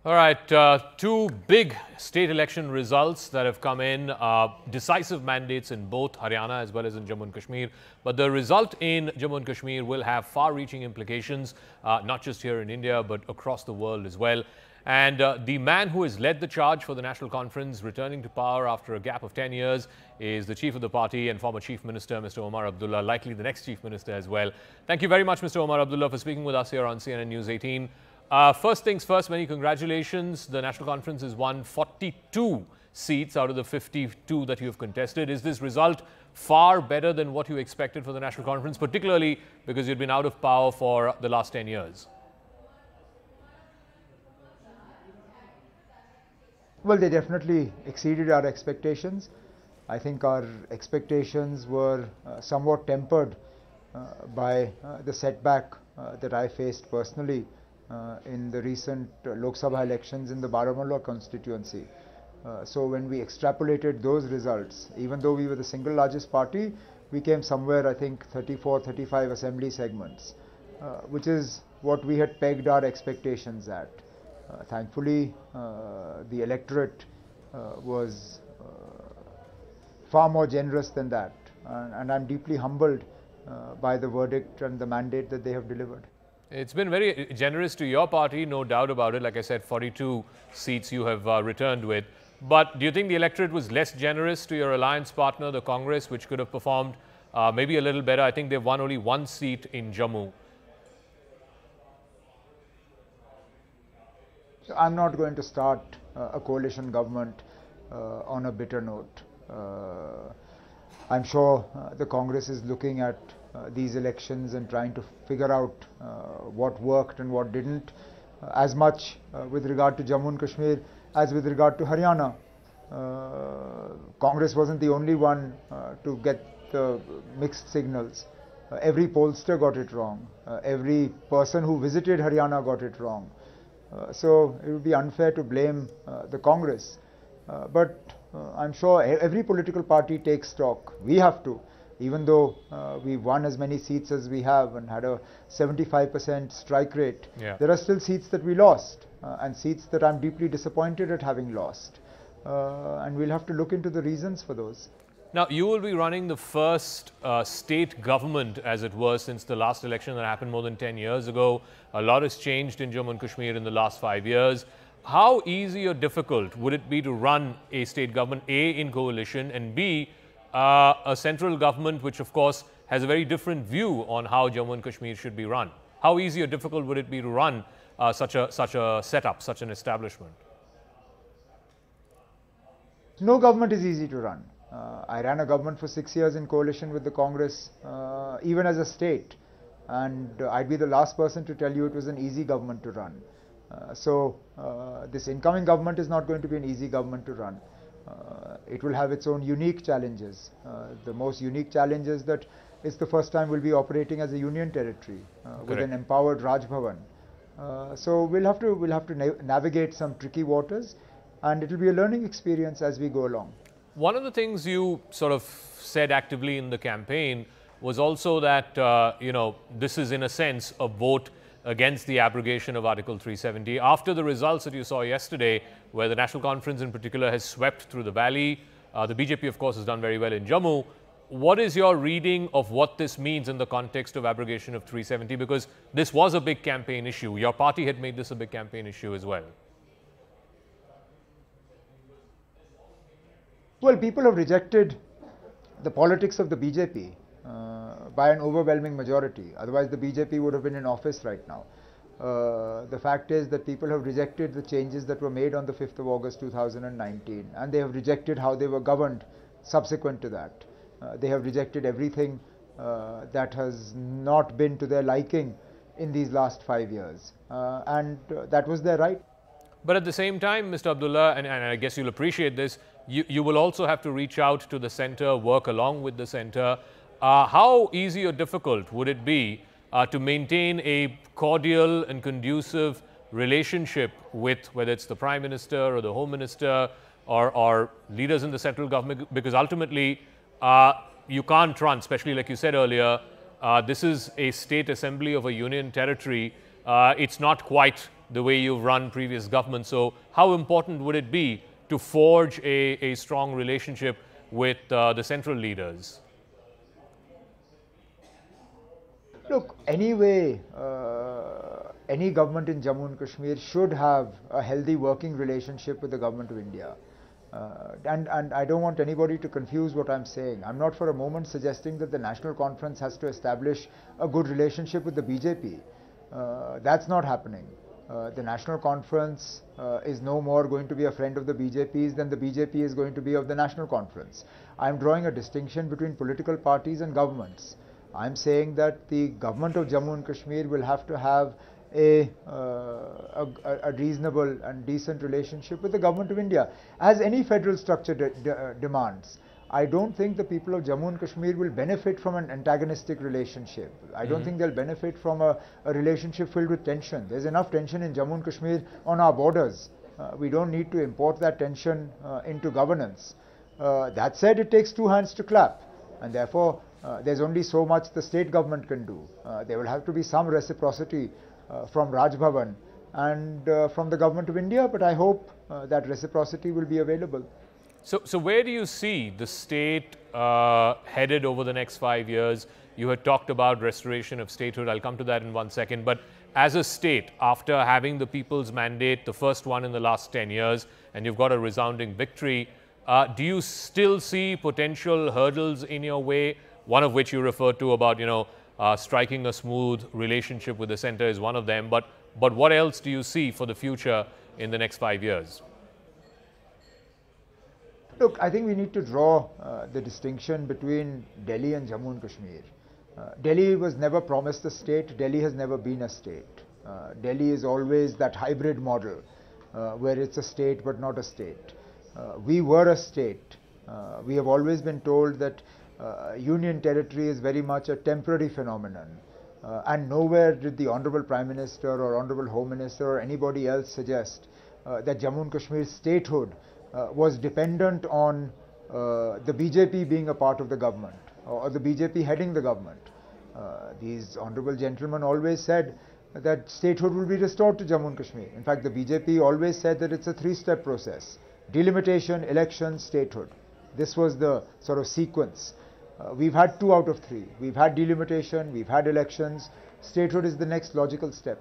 All right, two big state election results that have come in, decisive mandates in both Haryana as well as in Jammu and Kashmir. But the result in Jammu and Kashmir will have far-reaching implications, not just here in India, but across the world as well. And the man who has led the charge for the National Conference, returning to power after a gap of 10 years, is the chief of the party and former chief minister, Mr. Omar Abdullah, likely the next chief minister as well. Thank you very much, Mr. Omar Abdullah, for speaking with us here on CNN News 18. First things first, many congratulations. The National Conference has won 42 seats out of the 52 that you have contested. Is this result far better than what you expected for the National Conference, particularly because you've been out of power for the last 10 years? Well, they definitely exceeded our expectations. I think our expectations were somewhat tempered by the setback that I faced personally in the recent Lok Sabha elections in the Baramulla constituency. So when we extrapolated those results, even though we were the single largest party, we came somewhere, I think, 34, 35 assembly segments, which is what we had pegged our expectations at. Thankfully, the electorate was far more generous than that, and I'm deeply humbled by the verdict and the mandate that they have delivered. It's been very generous to your party, no doubt about it. Like I said, 42 seats you have returned with. But do you think the electorate was less generous to your alliance partner, the Congress, which could have performed maybe a little better? I think they've won only one seat in Jammu. So I'm not going to start a coalition government on a bitter note. I'm sure the Congress is looking at these elections and trying to figure out what worked and what didn't, as much with regard to Jammu and Kashmir as with regard to Haryana. Congress wasn't the only one to get the mixed signals. Every pollster got it wrong. Every person who visited Haryana got it wrong. So it would be unfair to blame the Congress. But I'm sure every political party takes stock. We have to. Even though we won as many seats as we have and had a 75% strike rate, there are still seats that we lost and seats that I'm deeply disappointed at having lost. And we'll have to look into the reasons for those. Now, you will be running the first state government, as it was, since the last election that happened more than 10 years ago. A lot has changed in Jammu and Kashmir in the last 5 years. How easy or difficult would it be to run a state government, A, in coalition, and B, a central government which, of course, has a very different view on how Jammu and Kashmir should be run? How easy or difficult would it be to run such a setup, such an establishment? No government is easy to run. I ran a government for 6 years in coalition with the Congress, even as a state, and I'd be the last person to tell you it was an easy government to run. So this incoming government is not going to be an easy government to run. It will have its own unique challenges. The most unique challenge is that it's the first time we'll be operating as a union territory with an empowered Raj Bhavan. So we'll have to navigate some tricky waters, and it will be a learning experience as we go along. One of the things you sort of said actively in the campaign was also that, this is in a sense a vote against the abrogation of Article 370. After the results that you saw yesterday, where the National Conference in particular has swept through the valley, the BJP, of course, has done very well in Jammu. What is your reading of what this means in the context of abrogation of 370? Because this was a big campaign issue. Your party had made this a big campaign issue as well. Well, people have rejected the politics of the BJP by an overwhelming majority. Otherwise, the BJP would have been in office right now. The fact is that people have rejected the changes that were made on the 5th of August 2019, and they have rejected how they were governed subsequent to that. They have rejected everything that has not been to their liking in these last 5 years, and that was their right. But at the same time, Mr. Abdullah, and I guess you'll appreciate this, you will also have to reach out to the centre, work along with the centre. How easy or difficult would it be to maintain a cordial and conducive relationship with, whether it's the Prime Minister or the Home Minister or leaders in the central government? Because ultimately, you can't run, especially like you said earlier, this is a state assembly of a union territory. It's not quite the way you've run previous governments. So how important would it be to forge a strong relationship with the central leaders? Look, anyway, any government in Jammu and Kashmir should have a healthy working relationship with the government of India. And I don't want anybody to confuse what I'm saying. I'm not for a moment suggesting that the National Conference has to establish a good relationship with the BJP. That's not happening. The National Conference is no more going to be a friend of the BJP's than the BJP is going to be of the National Conference. I'm drawing a distinction between political parties and governments. I'm saying that the government of Jammu and Kashmir will have to have a reasonable and decent relationship with the government of India, as any federal structure demands. I don't think the people of Jammu and Kashmir will benefit from an antagonistic relationship. I don't think they'll benefit from a relationship filled with tension. There's enough tension in Jammu and Kashmir on our borders. We don't need to import that tension into governance. That said, it takes two hands to clap, and therefore there's only so much the state government can do. There will have to be some reciprocity from Raj Bhavan and from the government of India, but I hope that reciprocity will be available. So where do you see the state headed over the next 5 years? You had talked about restoration of statehood. I'll come to that in 1 second. But as a state, after having the people's mandate, the first one in the last 10 years, and you've got a resounding victory, do you still see potential hurdles in your way? One of which you referred to about, striking a smooth relationship with the center is one of them. But what else do you see for the future in the next 5 years? Look, I think we need to draw the distinction between Delhi and Jammu and Kashmir. Delhi was never promised a state. Delhi has never been a state. Delhi is always that hybrid model where it's a state but not a state. We were a state. We have always been told that union territory is very much a temporary phenomenon. And nowhere did the Honorable Prime Minister or Honorable Home Minister or anybody else suggest that Jammu and Kashmir's statehood was dependent on the BJP being a part of the government or the BJP heading the government. These honorable gentlemen always said that statehood will be restored to Jammu and Kashmir. In fact, the BJP always said that it's a three-step process: delimitation, elections, statehood. This was the sort of sequence. We've had 2 out of 3. We've had delimitation, we've had elections. Statehood is the next logical step.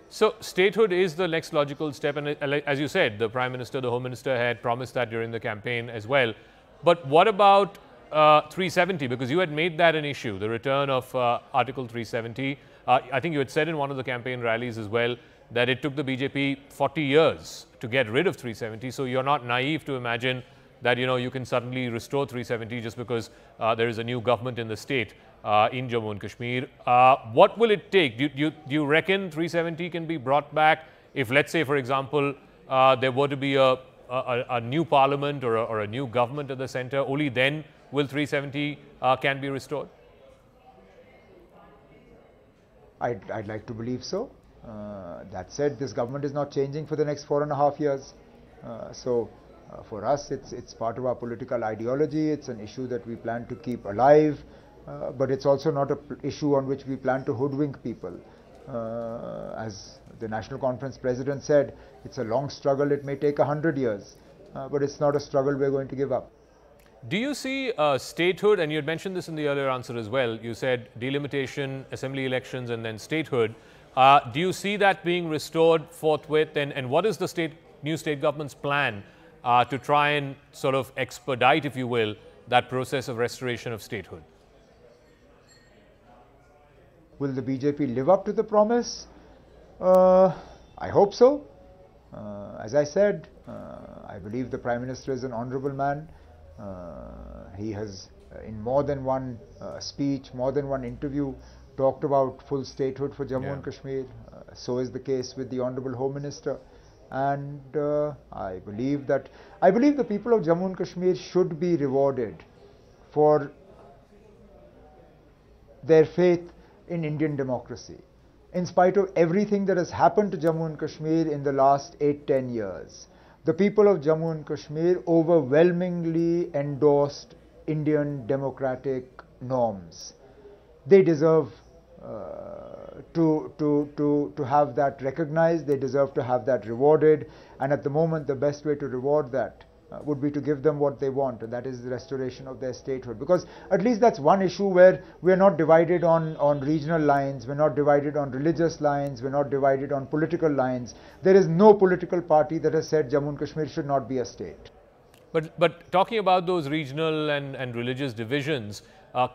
So statehood is the next logical step, and as you said, the Prime Minister, the Home Minister had promised that during the campaign as well. But what about 370? Because you had made that an issue, the return of Article 370. I think you had said in one of the campaign rallies as well that it took the BJP 40 years to get rid of 370. So you're not naive to imagine that you can suddenly restore 370 just because there is a new government in the state. In Jammu and Kashmir. What will it take? Do you reckon 370 can be brought back if, let's say, for example, there were to be a new parliament or a new government at the center? Only then will 370 can be restored? I'd like to believe so. That said, this government is not changing for the next 4.5 years. So for us, it's part of our political ideology. It's an issue that we plan to keep alive. But it's also not an issue on which we plan to hoodwink people. As the National Conference President said, it's a long struggle. It may take 100 years, but it's not a struggle we're going to give up. Do you see statehood, and you had mentioned this in the earlier answer as well, you said delimitation, assembly elections, and then statehood. Do you see that being restored forthwith? And what is the new state government's plan to try and sort of expedite, if you will, that process of restoration of statehood? Will the BJP live up to the promise? I hope so. As I said, I believe the Prime Minister is an honorable man. He has, in more than one speech, more than one interview, talked about full statehood for Jammu and Kashmir. So is the case with the Honorable Home Minister. And I believe the people of Jammu and Kashmir should be rewarded for their faith in Indian democracy. In spite of everything that has happened to Jammu and Kashmir in the last 8-10 years, the people of Jammu and Kashmir overwhelmingly endorsed Indian democratic norms. They deserve to have that recognized. They deserve to have that rewarded. And at the moment, the best way to reward that would be to give them what they want, and that is the restoration of their statehood. Because at least that's one issue where we're not divided on regional lines, we're not divided on religious lines, we're not divided on political lines. There is no political party that has said Jammu and Kashmir should not be a state. But talking about those regional and religious divisions,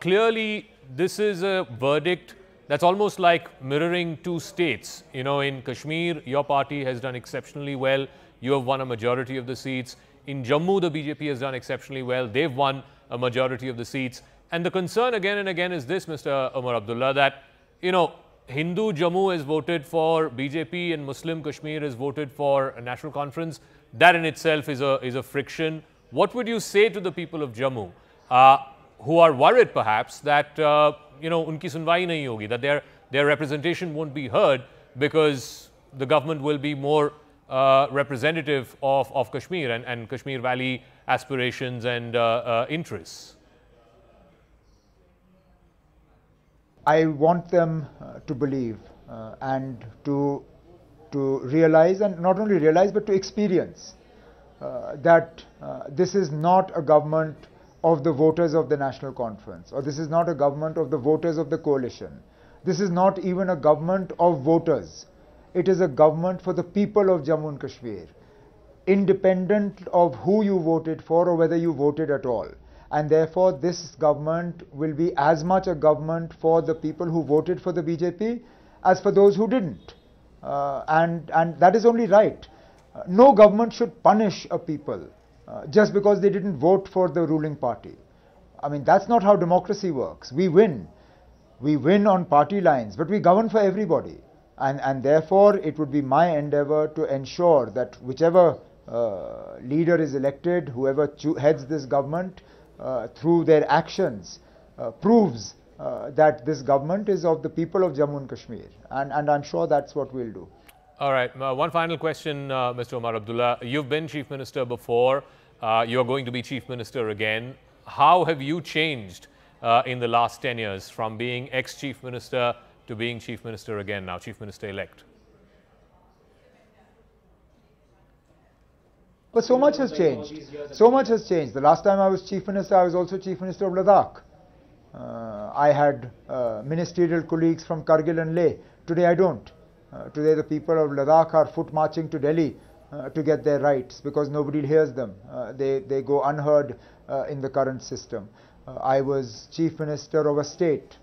clearly this is a verdict that's almost like mirroring two states. You know, in Kashmir, your party has done exceptionally well. You have won a majority of the seats. In Jammu, the BJP has done exceptionally well. They've won a majority of the seats. And the concern again and again is this, Mr. Omar Abdullah, that, you know, Hindu Jammu has voted for BJP and Muslim Kashmir has voted for a national conference. That in itself is a friction. What would you say to the people of Jammu who are worried perhaps that, you know, unki sunwai nahi hogi, that their representation won't be heard because the government will be more representative of Kashmir and Kashmir Valley aspirations and interests? I want them to believe and to realize, and not only realize but to experience that this is not a government of the voters of the National Conference, or this is not a government of the voters of the coalition. This is not even a government of voters. It is a government for the people of Jammu and Kashmir, independent of who you voted for or whether you voted at all. And therefore, this government will be as much a government for the people who voted for the BJP as for those who didn't. And that is only right. No government should punish a people just because they didn't vote for the ruling party. I mean, that's not how democracy works. We win. We win on party lines, but we govern for everybody. And therefore, it would be my endeavor to ensure that whichever leader is elected, whoever heads this government, through their actions, proves that this government is of the people of Jammu and Kashmir. And I'm sure that's what we'll do. All right. One final question, Mr. Omar Abdullah. You've been Chief Minister before. You're going to be Chief Minister again. How have you changed in the last 10 years from being ex-Chief Minister to being Chief Minister again, now Chief Minister-elect? But so much has changed. So much has changed. The last time I was Chief Minister, I was also Chief Minister of Ladakh. I had ministerial colleagues from Kargil and Leh. Today I don't. Today the people of Ladakh are foot marching to Delhi to get their rights because nobody hears them. They go unheard in the current system. I was Chief Minister of a state.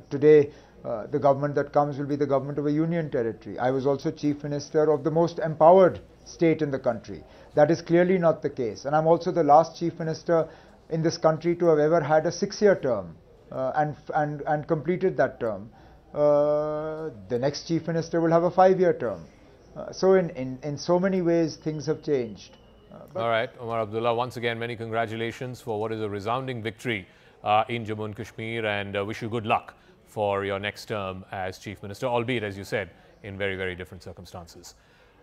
Today the government that comes will be the government of a union territory. I was also Chief Minister of the most empowered state in the country. That is clearly not the case. And I'm also the last Chief Minister in this country to have ever had a 6-year term and completed that term. The next Chief Minister will have a 5-year term. So in so many ways things have changed. All right, Omar Abdullah, once again many congratulations for what is a resounding victory in Jammu and Kashmir, and wish you good luck for your next term as Chief Minister, albeit, as you said, in very, very different circumstances.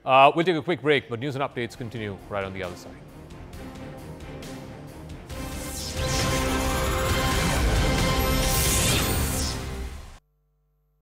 We'll take a quick break, but news and updates continue right on the other side.